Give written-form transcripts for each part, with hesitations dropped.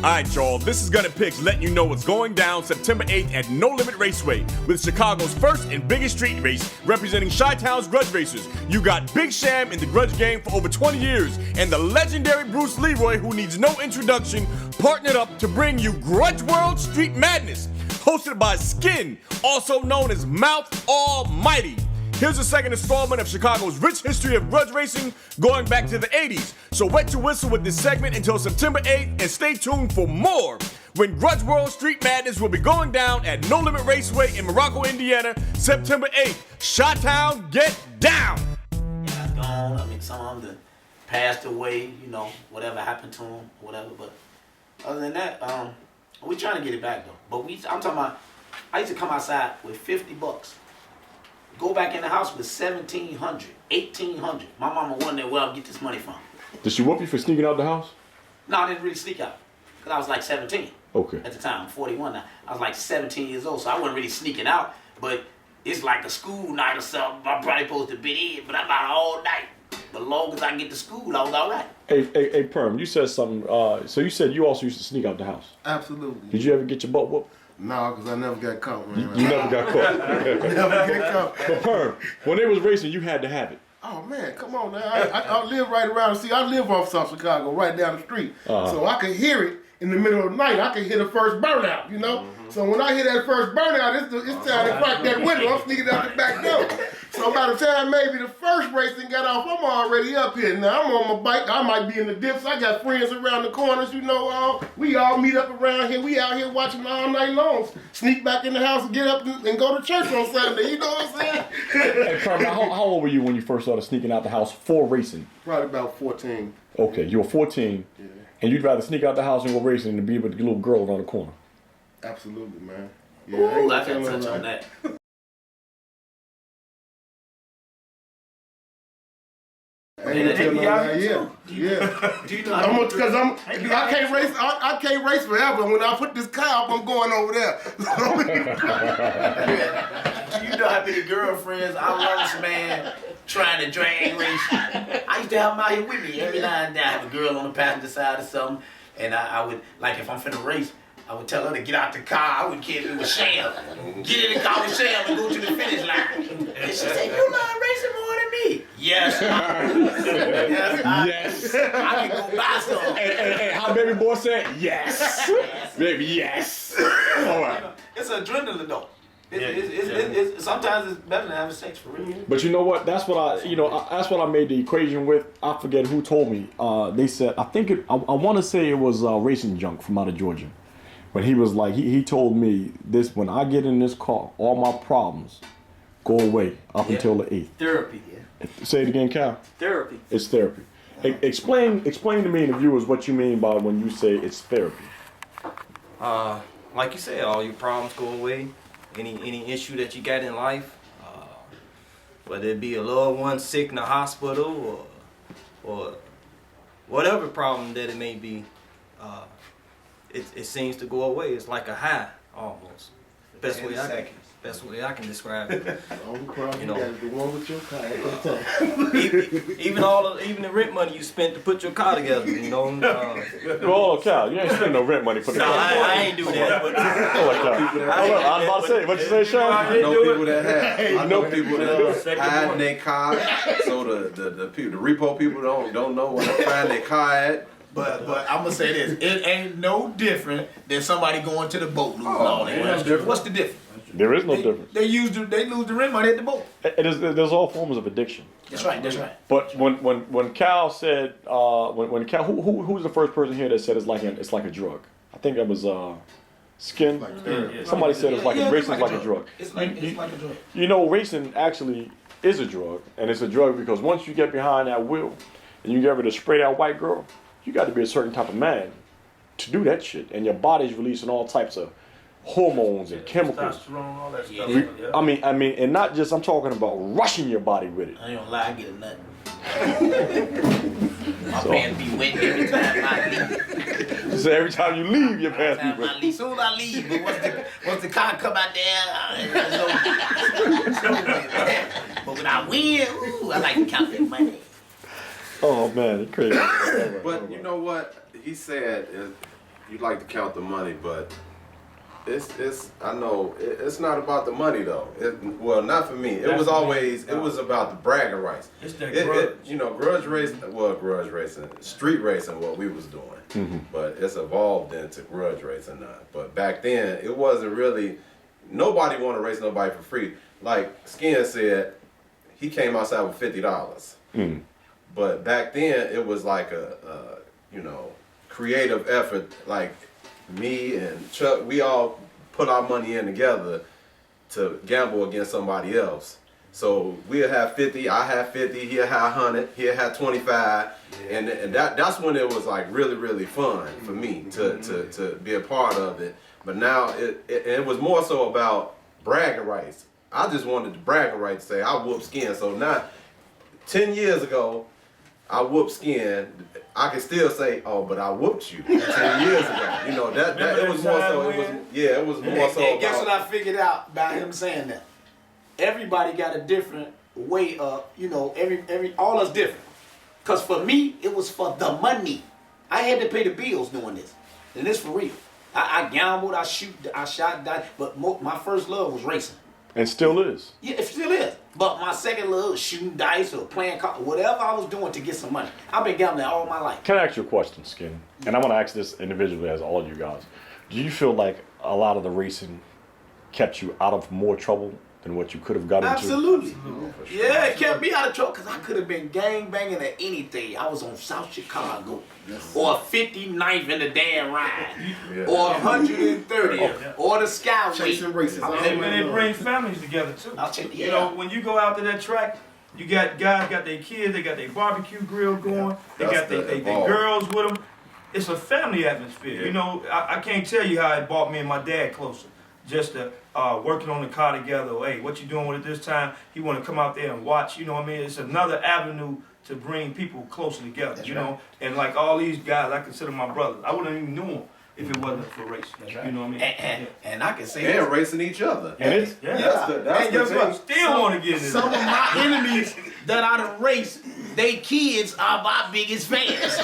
Alright, y'all, this is Gunna Picks letting you know what's going down September 8th at No Limit Raceway with Chicago's first and biggest street race representing Chi-Town's grudge racers. You got Big Sham in the grudge game for over 20 years and the legendary Bruce Leroy, who needs no introduction, partnered up to bring you Grudge World Street Madness, hosted by Skin, also known as Mouth Almighty. Here's the second installment of Chicago's rich history of grudge racing going back to the 80s. So wet your whistle with this segment until September 8th and stay tuned for more when Grudge World Street Madness will be going down at No Limit Raceway in Morocco, Indiana, September 8th. Chi-Town, get down! Guys gone. I mean, some of them passed away, whatever happened to them, whatever. But other than that, we trying to get it back though. But I'm talking about, I used to come outside with $50. Go back in the house with $1,700, $1,800. My mama wondered where I'll get this money from. Did she whoop you for sneaking out the house? No, I didn't really sneak out. Because I was like 17. Okay. At the time, I'm 41 now. I was like 17 years old, so I wasn't really sneaking out. But it's like a school night or something. I'm probably supposed to be in, but I'm out all night. But as long as I get to school, I was all right. Hey, Perm, you said something. So you said you also used to sneak out the house. Absolutely. Did you ever get your butt whooped? No, because I never got caught, man. You never got caught. Never get caught. But Perm, when they was racing, you had to have it. Oh, man, come on now. I live right around. See, I live off South Chicago, right down the street. So I could hear it in the middle of the night. I could hear the first burnout, So when I hear that first burnout, it's time to crack that window. I'm sneaking out the back door. So by the time maybe the first racing got off, I'm already up here. Now I'm on my bike. I might be in the dips. I got friends around the corners, we all meet up around here. We out here watching all night long. Sneak back in the house and get up and go to church on Sunday. You know what I'm saying? Hey, Perm, how old were you when you first started sneaking out the house for racing? Probably about 14. Okay, you were 14, and you'd rather sneak out the house and go racing than be with the little girl around the corner. Absolutely, man. Yeah, Ooh, I can touch on that. I ain't gonna tell no lie, yeah. Do you know Because I can't race. I can't race forever. When I put this car up, I'm going over there. Do you know how many girlfriends I lost, man, trying to drag race? I used to have them out here with me every now and then. I have a girl on the passenger side or something, and I would, like, if I'm finna race, I would tell her to get out the car. I would care if it was Sham. Get in the car with Sham and go to the finish line. And she said, "You love racing more than me." Yes. Yes. I can go buy some. Hey, how baby boy said? Yes. Baby, yes. All right. It's adrenaline though. It's sometimes it's better than having sex for real. But you know what? That's what that's what I made the equation with. I forget who told me. They said, I want to say it was Racing Junk from out of Georgia. But he was like, he told me this: when I get in this car, all my problems go away up until the 8th. Therapy, Say it again, Cal. Therapy. It's therapy. Explain to me and the viewers what you mean by when you say it's therapy. Like you said, all your problems go away. Any issue that you got in life, whether it be a loved one sick in the hospital or whatever problem that it may be, it seems to go away. It's like a high almost. Best way I can describe it. The only problem you got is the one with your car. Even the rent money you spent to put your car together, Oh, Cal, you ain't spending no rent money for the No, car. I ain't do that. But Hold on, Cal. I'm about to say, what you say, Sean? I know people that hide their car, so the repo people don't know where to find their car at. But I'm gonna say this: it ain't no different than somebody going to the boat losing all their money. What's the difference? There is no difference. They lose the rent money at the boat. There's all forms of addiction. That's right. But when Cal said, when Cal, who's the first person here that said it's like a drug? I think that was Skin. Somebody said it's like racing's like a drug. It's like a drug. You know, racing actually is a drug, and it's a drug because once you get behind that wheel and you get ready to spray that white girl, you got to be a certain type of man to do that shit, and your body's releasing all types of hormones and chemicals. Testosterone, all that stuff. I mean, and not just, I'm talking about rushing your body with it. I ain't gonna lie, I get a nut. My pants be wet every time I leave. So every time you leave, your pants be wet. As soon as I leave, but once the car come out there, but when I win, ooh, I like to count that money. Oh man, it's crazy. But you know what? He said, you like to count the money, but I know it's not about the money though. Well, not for me. It was always it was about the bragging rights. It's that grudge. You know, grudge racing. Well, grudge racing, street racing, what we was doing, but it's evolved into grudge racing now. But back then, it wasn't really. Nobody wanted to race nobody for free. Like Skin said, he came outside with $50. But back then, it was like a you know, creative effort. Like me and Chuck, we all put our money in together to gamble against somebody else. So we'll have 50, I have 50, he'll have 100, he'll have 25, and that's when it was like really, really fun for me to be a part of it. But now it was more so about bragging rights. I just wanted the bragging rights to say I whooped Skin. So now, 10 years ago, I whooped Skin. I can still say, oh, but I whooped you 10 years ago. You know, that it was more so, it was more so And guess about, what I figured out about him saying that? Everybody got a different way of, you know, all us different. Because for me, it was for the money. I had to pay the bills doing this. And it's for real. I gambled, I shot, died, but my first love was racing. And still is. Yeah, it still is. But my second love was shooting dice or playing cards, whatever I was doing to get some money. I've been gambling all my life. Can I ask you a question, Skin? And I want to ask this individually as all of you guys. Do you feel like a lot of the racing kept you out of more trouble than what you could have gotten Absolutely. into? Yeah, it kept me out of trouble because I could have been gang banging at anything. I was on South Chicago, or 59th in the damn ride, or 130th, or the Skyway. Chasing races. It brings families together too. I'll check You know, when you go out to that track, you got guys got their kids, they got their barbecue grill going, they got their girls with them. It's a family atmosphere. Yeah. You know, I can't tell you how it brought me and my dad closer. Just to working on the car together. Hey, what you doing with it this time? He want to come out there and watch. You know what I mean? It's another avenue to bring people closer together. You know, and like all these guys, I consider my brothers. I wouldn't even know them if it wasn't for racing. You know what I mean? And I can say and racing each other. And it's, Yeah. That's And guess the what? thing. Still want to get in some of there. my enemies that I done raced, they kids are my biggest fans.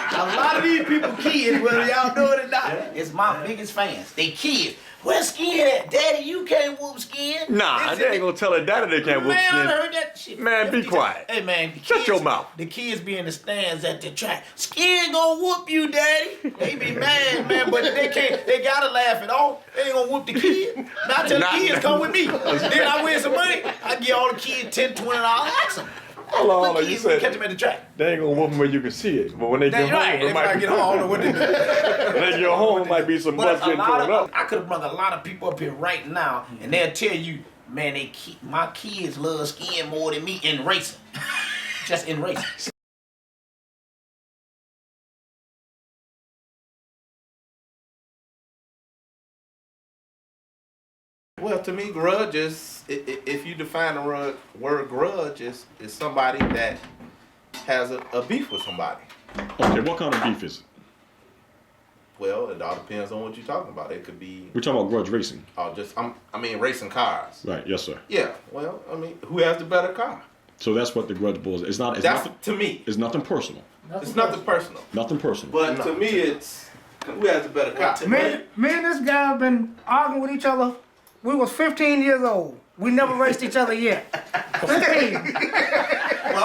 A lot of these people kids, whether y'all know it or not, is my biggest fans. They kids. Where's Skin at? Daddy, you can't whoop Skin. Nah, they ain't gonna tell her daddy they can't whoop Man, I Skin. heard that shit. Man, be quiet. Hey, man. The Shut kids, your mouth. The kids be in the stands at the track. Skin gonna whoop you, Daddy. They be mad, man, but they can't. They gotta laugh it off. They ain't gonna whoop the kid. Now I tell the kids, come with me. Then I win some money. I give all the kids $10, $20. Ask them. hold on, you Kids, we said catch them at the track. they ain't gonna whoop them where you can see it. But when they get That's home, right. it If might I be get home, I don't know what to do. when they get home, it might be some butts But a getting lot thrown of up. I could have brought a lot of people up here right now, and they'll tell you, man, my kids love Skin more than me in racing. Just in racing. Well, to me, grudge is, if you define the word grudge, is somebody that has a beef with somebody. Okay, what kind of beef is it? Well, it all depends on what you're talking about. It could be We're talking about grudge racing. racing cars. Right, yes, sir. Yeah, well, who has the better car? So that's what the grudge boils. It's not. It's That's, nothing. to me, It's nothing personal. it's nothing personal. Nothing personal. But to me, it's who has the better car. Me and this guy have been arguing with each other. We was 15 years old. We never raced each other yet. 15. Well,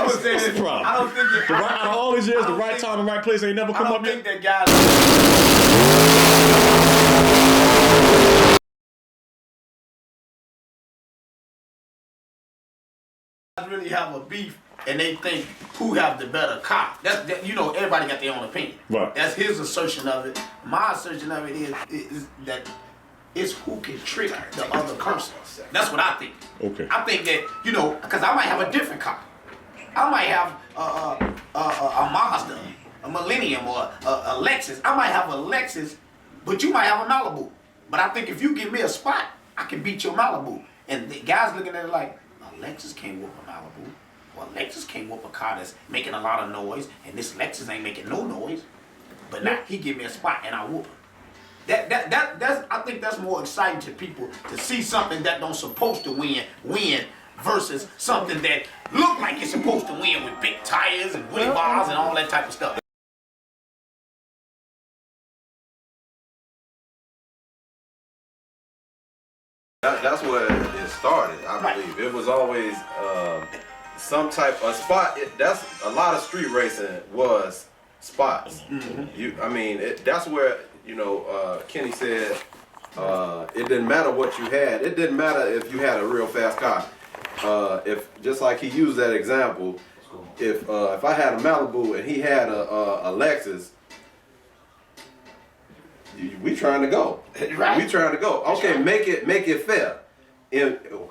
I'm gonna say this. problem? I don't think that. The right, out of all these years, the right time, the right place ain't never I come don't up think yet. that guys really have a beef, and they think who have the better car. You know, everybody got their own opinion. Right. That's his assertion of it. My assertion of it is that it's who can trick the other person. That's what I think. Okay. I think that, you know, because I might have a different car. I might have a Mazda, a Millennium, or a Lexus. I might have a Lexus, but you might have a Malibu. But I think if you give me a spot, I can beat your Malibu. And the guys looking at it like, a Lexus can't whoop a Malibu. Or a Lexus can't whoop a car that's making a lot of noise, and this Lexus ain't making no noise. But now he give me a spot and I whoop him. That's I think that's more exciting to people to see something that don't supposed to win versus something that look like it's supposed to win with big tires and woolly bars and all that type of stuff. That's where it started, I believe. It was always some type of spot. That's a lot of street racing was spots. That's where Kenny said it didn't matter what you had. It didn't matter if you had a real fast car. If just like he used that example, if I had a Malibu and he had a Lexus. We trying to go. Right. We trying to go. Okay, right. make it fair.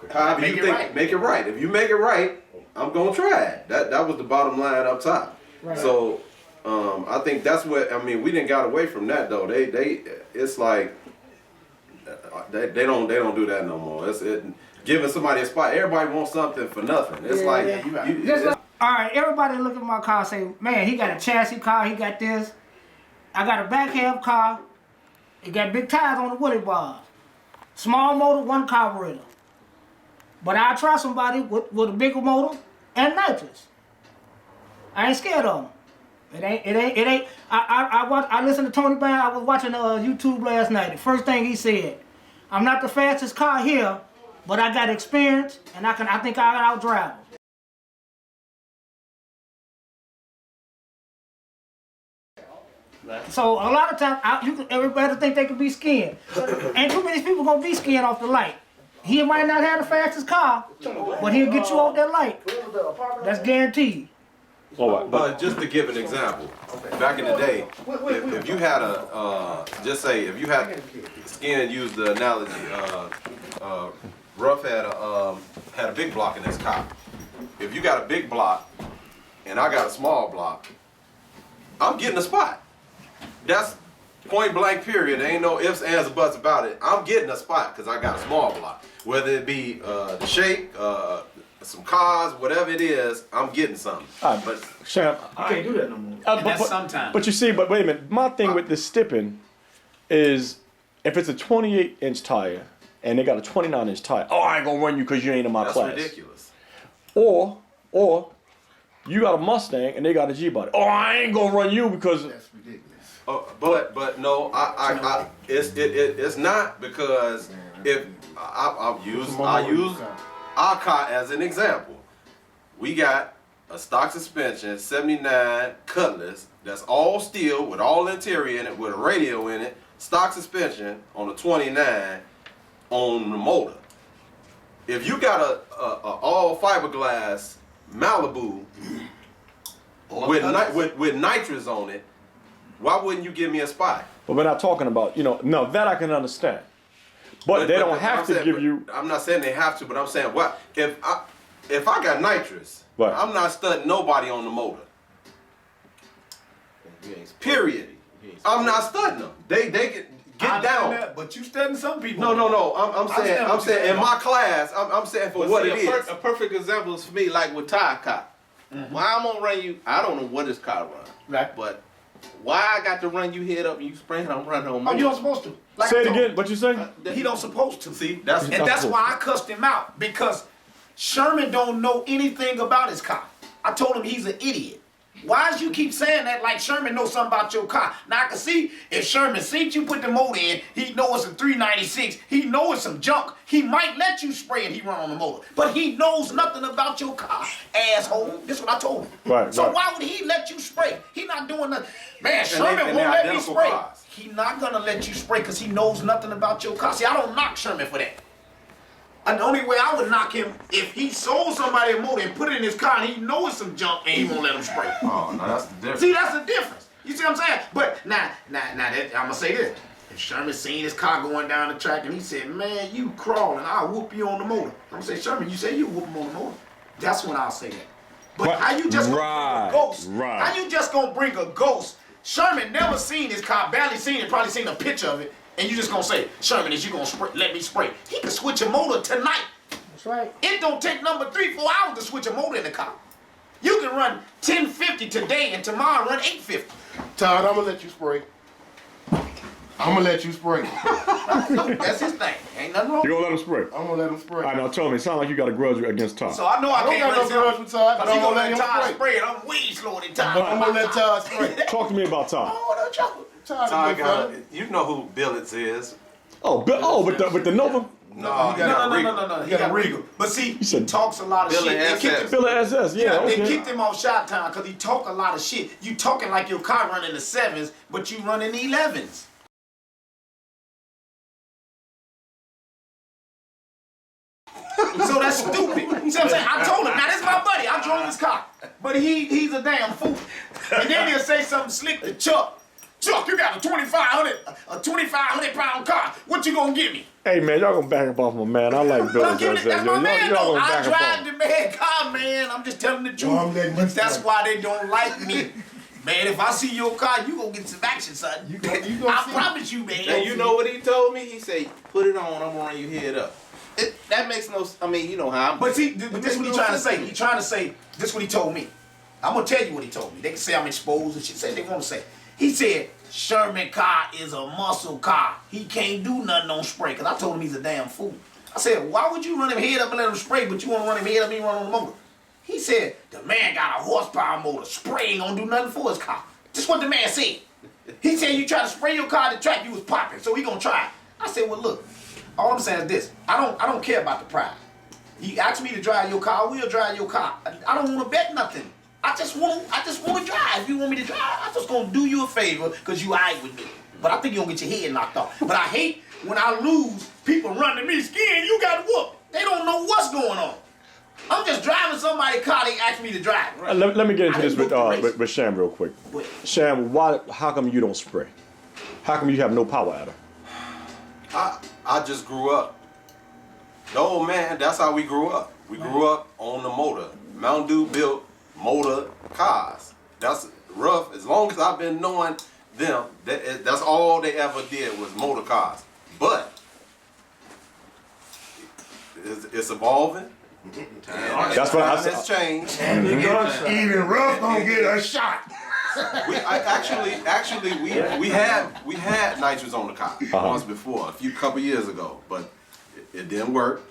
However you think, right. make it right. If you make it right, I'm gonna try it. That was the bottom line up top. Right. So I think that's what we didn't got away from that though. It's like they don't do that no more. It's giving somebody a spot. Everybody wants something for nothing. It's All right, everybody look at my car and say, man, he got a chassis car, he got this. I got a back half car. It got big tires on the woolly bars. Small motor, 1 carburetor. But I'll try somebody with a bigger motor and nitrous. I ain't scared of them. It ain't. I listened to Tony Brown. I was watching YouTube last night. The first thing he said, I'm not the fastest car here, but I got experience and I think I can outdrive them. So a lot of times, everybody think they can be skiing. Ain't too many people gonna be skiing off the light. He might not have the fastest car, but he'll get you off that light. That's guaranteed. But just to give an example, back in the day, if you had if you had Skin used the analogy, Ruff had a big block in his car. If you got a big block and I got a small block, I'm getting a spot. That's point blank period. There ain't no ifs, ands, or buts about it. I'm getting a spot because I got a small block. Whether it be the shake, some cars, whatever it is, I'm getting something. But Sham, You can't do that no more. That's sometimes. But you see, but wait a minute. My thing with the stipping is if it's a 28-inch tire and they got a 29-inch tire, I ain't gonna run you because you ain't in my class. That's ridiculous. Or you got a Mustang and they got a G-body. I ain't gonna run you because That's ridiculous. But no, it's not because if I use our car as an example. We got a stock suspension, 79 Cutlass, that's all steel with all interior in it, with a radio in it, stock suspension on a 29 on the motor. If you got a all fiberglass Malibu with nitrous on it, why wouldn't you give me a spot? But we're not talking about, no, that I can understand. But they don't have to give you. I'm not saying they have to, but I'm saying what if I got nitrous, right. I'm not studying nobody on the motor. Period. I'm not studying them. They get down. That, but you studying some people. No. I'm saying in my class, I'm saying for what it is. A perfect example is for me, like with Ty Cop. Why I'm gonna run you? I don't know what this car runs. Right. But why I got to run you head up and you spraying? I'm running on Oh, me. you don't supposed to. Like Say I it told again. What you say? He don't supposed to. See, that's why I cussed him out, because Sherman don't know anything about his car. I told him he's an idiot. Why does you keep saying that like Sherman knows something about your car? Now I can see if Sherman seen you put the motor in, he know it's a 396, he know it's some junk, he might let you spray and he run on the motor. But he knows nothing about your car, asshole. This is what I told him. Right, so right. why would he let you spray? He not doing nothing. Man, Sherman won't let me spray. Cars. He not gonna let you spray because he knows nothing about your car. See, I don't knock Sherman for that. And the only way I would knock him if he sold somebody a motor and put it in his car and he knows it's some junk and he won't let him spray. Oh, no, that's the difference. See, that's the difference. You see what I'm saying? But now I'm gonna say this. If Sherman seen his car going down the track and he said, man, you crawling, I'll whoop you on the motor. I'm gonna say, Sherman, you say you whoop him on the motor. That's when I'll say that. But Right. how you just gonna bring a ghost? Right. How you just gonna bring a ghost? Sherman never seen his car, barely seen it, probably seen a picture of it, and you just gonna say, Sherman, is you gonna let me spray? He can switch a motor tonight. That's right. It don't take number 3-4 hours to switch a motor in the car. You can run 1050 today and tomorrow run 850. Todd, I'm gonna let you spray. I'm gonna let you spray. That's his thing. Ain't nothing wrong. You gonna let him spray? I'm gonna let him spray. I know. Tell me. It sounds like you got a grudge against Todd. So I know I don't can't got no grudge with Todd, but Because he I'm gonna gonna let let Todd him spray it. I'm way slower than Todd. I'm gonna let Todd spray. Talk to me about Todd. Oh, no joke. Todd, Todd is good fella. you know who Billets is. Oh, with the Nova. No. He got Regal. But see, he talks a lot of Billy shit. They kicked SS. him- Billy SS, yeah, They okay. kicked him off Shot Town because he talk a lot of shit. You talking like your car running the 7s, but you running the 11s. So that's stupid. See what I'm saying? I told him, now this is my buddy. I drove his car. But he's a damn fool. And then he'll say something slick to Chuck. Chuck, you got a 2,500 pound car. What you gonna give me? Hey man, y'all gonna back up off my man. I like But Billy I'm giving SS. it, that's my man Y'all though. gonna I back up drive off. the man car, man. I'm just telling the truth. I'm letting you That's know. why they don't like me. Man, if I see your car, you gonna get some action, son. You gonna I see. promise you, man. And you know what he told me? He said, "Put it on. I'm gonna run your head up." That makes no. I mean, you know how. But see, but this is what he trying to say. He trying to say, this is what he told me. I'm gonna tell you what he told me. They can say I'm exposed and shit. Say they want to say. He said, Sherman car is a muscle car. He can't do nothing on spray. Cause I told him he's a damn fool. I said, why would you run him head up and let him spray, but you want to run him head up and run on the motor? He said, the man got a horsepower motor. Spray ain't gonna do nothing for his car. Just what the man said. He said you try to spray your car at the track, you was popping, so he gonna try it. I said, well look, all I'm saying is this. I don't care about the prize. You ask me to drive your car, I will drive your car. I don't want to bet nothing. I just want to drive. If you want me to drive, I'm just gonna do you a favor because you aight with me. But I think you gonna get your head knocked off. But I hate when I lose, people run to me, Skin, you got whooped. They don't know what's going on. I'm just driving somebody's car, they ask me to drive. Let me get into I this didn't book the race. with Sham real quick. Wait. Sham, how come you don't spray? How come you have no power adder? I just grew up. The old man, that's how we grew up. We grew up on the motor. Mountain Dew built motor cars. That's rough. As long as I've been knowing them, that's all they ever did was motor cars. But it's evolving. That's what I said. It's changed. Even rough gonna get a shot. We had nitrous on the car once before, a couple years ago, but it didn't work.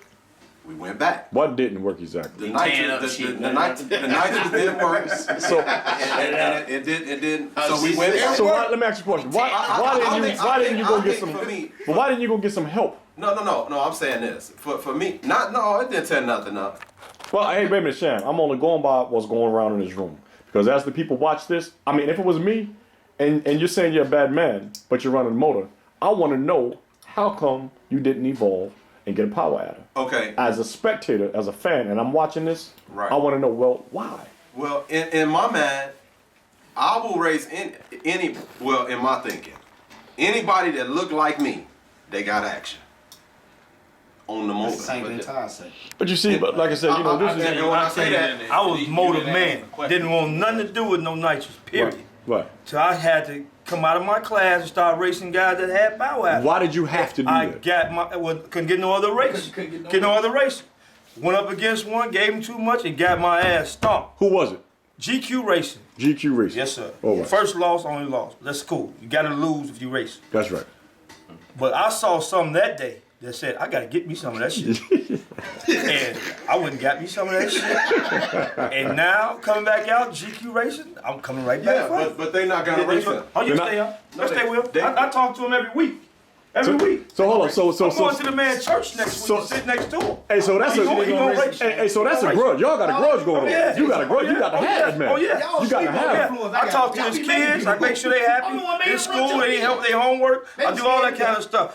We went back. What didn't work exactly? The nitrous didn't work. So, and it didn't. So we went back. so let me ask you a question. Why didn't you go get some? But why didn't you go get some help? No. I'm saying this for me. It didn't tear nothing up. Well, hey, wait a minute, Sham. I'm only going by what's going around in this room because as the people watch this, I mean, if it was me, and you're saying you're a bad man, but you're running a motor, I want to know how come you didn't evolve and get a power adder. Okay. As a spectator, as a fan, and I'm watching this, Right. I want to know, well, why? Well, in my mind, I will race in my thinking, anybody that look like me, they got action on the motor. Same thing Ty said. But you see, but like I said, you know, this is and when I say that, I was motor man. Didn't want nothing to do with no nitrous, period. right. So I had to come out of my class and start racing guys that had power adder. Why did you have to do I that? couldn't get no other race. Get no other race. Went up against one, gave him too much, and got my ass stomped. Who was it? GQ Racing. GQ Racing. Yes, sir. All right. First loss, only loss. That's cool. You got to lose if you race. That's right. But I saw something that day that said, I got to get me some of that shit. And I went and got me some of that shit. And now, coming back out, GQ Racing, I'm coming right back. yeah, but they're not gonna race them. Oh, you They're stay not- up. No, Yes, they will. they- I talk to him every week. Every week. So hold on. So I'm going to the man's church next so- week. Sit next to him. Hey, so that's He gonna race. hey, so that's He a gonna grudge. Y'all got a grudge going on. yeah. You got a grudge. Oh, You got to yeah. have it, man. Oh, yeah. You got to have it. Yeah. I talk to his kids. I make sure they happy. In school, they help their homework. I do all that kind of stuff.